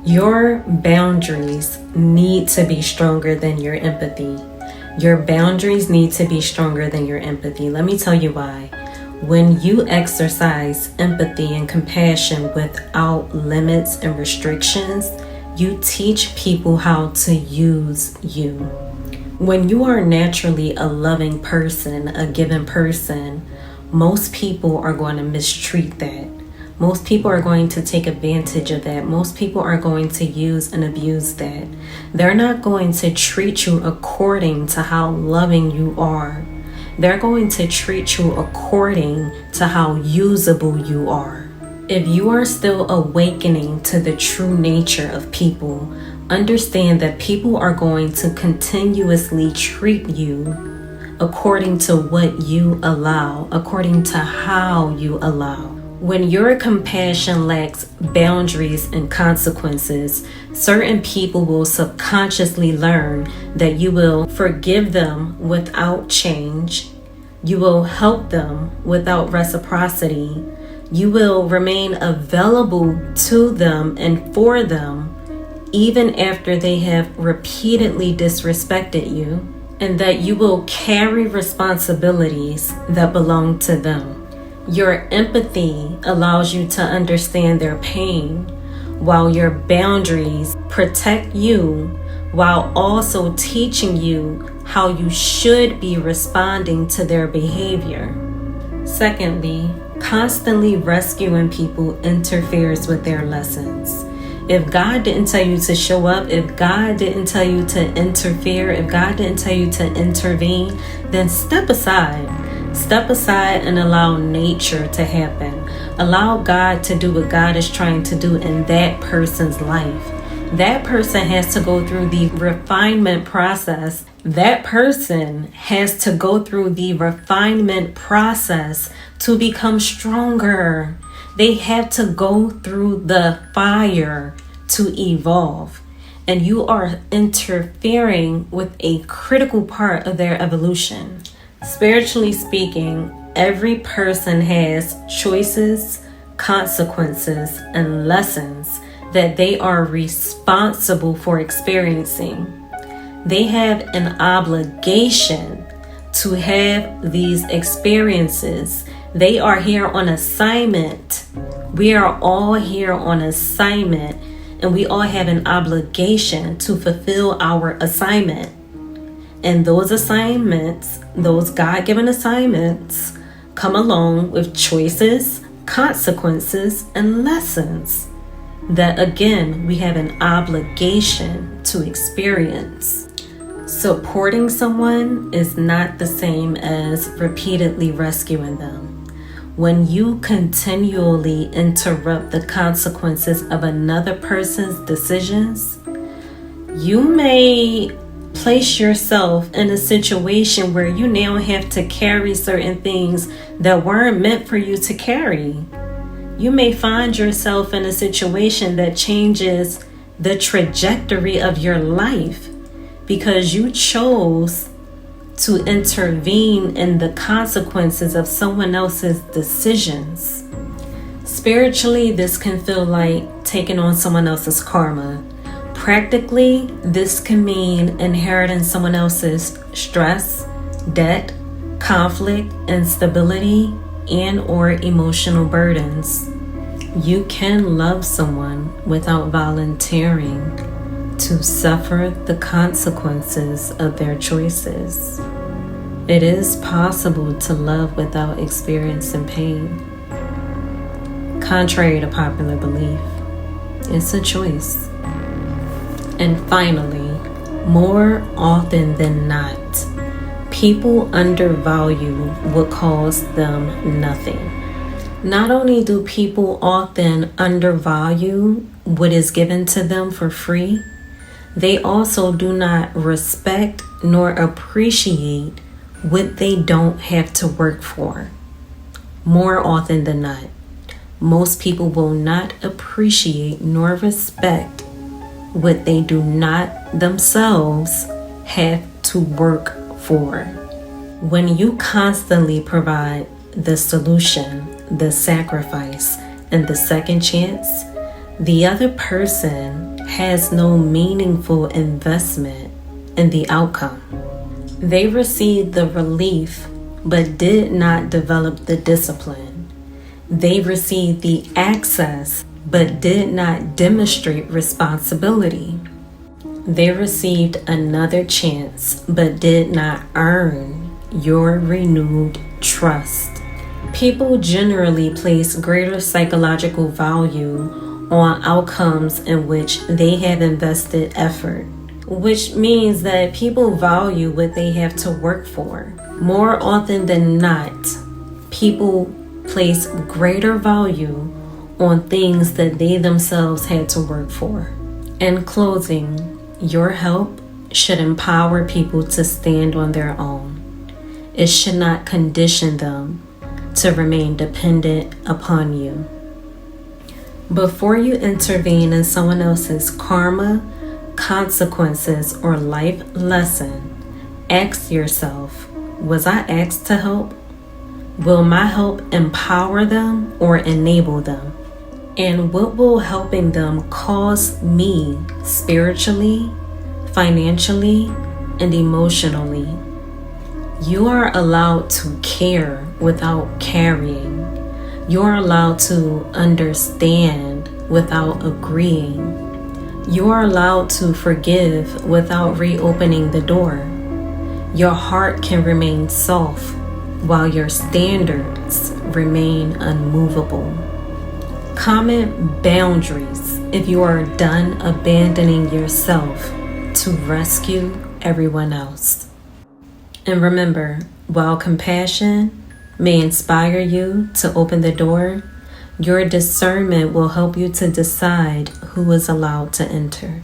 Your boundaries need to be stronger than your empathy. Your boundaries need to be stronger than your empathy. Let me tell you why. When you exercise empathy and compassion without limits and restrictions, you teach people how to use you. When you are naturally a loving person, a giving person, most people are going to mistreat that. Most people are going to take advantage of that. Most people are going to use and abuse that. They're not going to treat you according to how loving you are. They're going to treat you according to how usable you are. If you are still awakening to the true nature of people, understand that people are going to continuously treat you according to what you allow, according to how you allow. When your compassion lacks boundaries and consequences, certain people will subconsciously learn that you will forgive them without change. You will help them without reciprocity. You will remain available to them and for them even after they have repeatedly disrespected you, and that you will carry responsibilities that belong to them. Your empathy allows you to understand their pain, while your boundaries protect you while also teaching you how you should be responding to their behavior. Secondly, constantly rescuing people interferes with their lessons. If God didn't tell you to show up, if God didn't tell you to interfere, if God didn't tell you to intervene, then step aside. Step aside and allow nature to happen. Allow God to do what God is trying to do in that person's life. That person has to go through the refinement process. That person has to go through the refinement process to become stronger. They have to go through the fire to evolve. And you are interfering with a critical part of their evolution. Spiritually speaking, every person has choices, consequences, and lessons that they are responsible for experiencing. They have an obligation to have these experiences. They are here on assignment. We are all here on assignment, and we all have an obligation to fulfill our assignment. And those assignments, those God-given assignments, come along with choices, consequences, and lessons that, again, we have an obligation to experience. Supporting someone is not the same as repeatedly rescuing them. When you continually interrupt the consequences of another person's decisions, you may place yourself in a situation where you now have to carry certain things that weren't meant for you to carry. You may find yourself in a situation that changes the trajectory of your life because you chose to intervene in the consequences of someone else's decisions. Spiritually, this can feel like taking on someone else's karma. Practically, this can mean inheriting someone else's stress, debt, conflict, instability, and or emotional burdens. You can love someone without volunteering to suffer the consequences of their choices. It is possible to love without experiencing pain. Contrary to popular belief, it's a choice. And finally, more often than not, people undervalue what costs them nothing. Not only do people often undervalue what is given to them for free, they also do not respect nor appreciate what they don't have to work for. More often than not, most people will not appreciate nor respect what they do not themselves have to work for. When you constantly provide the solution, the sacrifice, and the second chance, the other person has no meaningful investment in the outcome. They received the relief but did not develop the discipline. They received the access but did not demonstrate responsibility. They received another chance but did not earn your renewed trust. People generally place greater psychological value on outcomes in which they have invested effort, which means that people value what they have to work for. More often than not, people place greater value on things that they themselves had to work for. In closing, your help should empower people to stand on their own. It should not condition them to remain dependent upon you. Before you intervene in someone else's karma, consequences, or life lesson, ask yourself, was I asked to help? Will my help empower them or enable them? And what will helping them cost me spiritually, financially, and emotionally? You are allowed to care without carrying. You are allowed to understand without agreeing. You are allowed to forgive without reopening the door. Your heart can remain soft while your standards remain unmovable. Comment boundaries if you are done abandoning yourself to rescue everyone else. And remember, while compassion may inspire you to open the door, your discernment will help you to decide who is allowed to enter.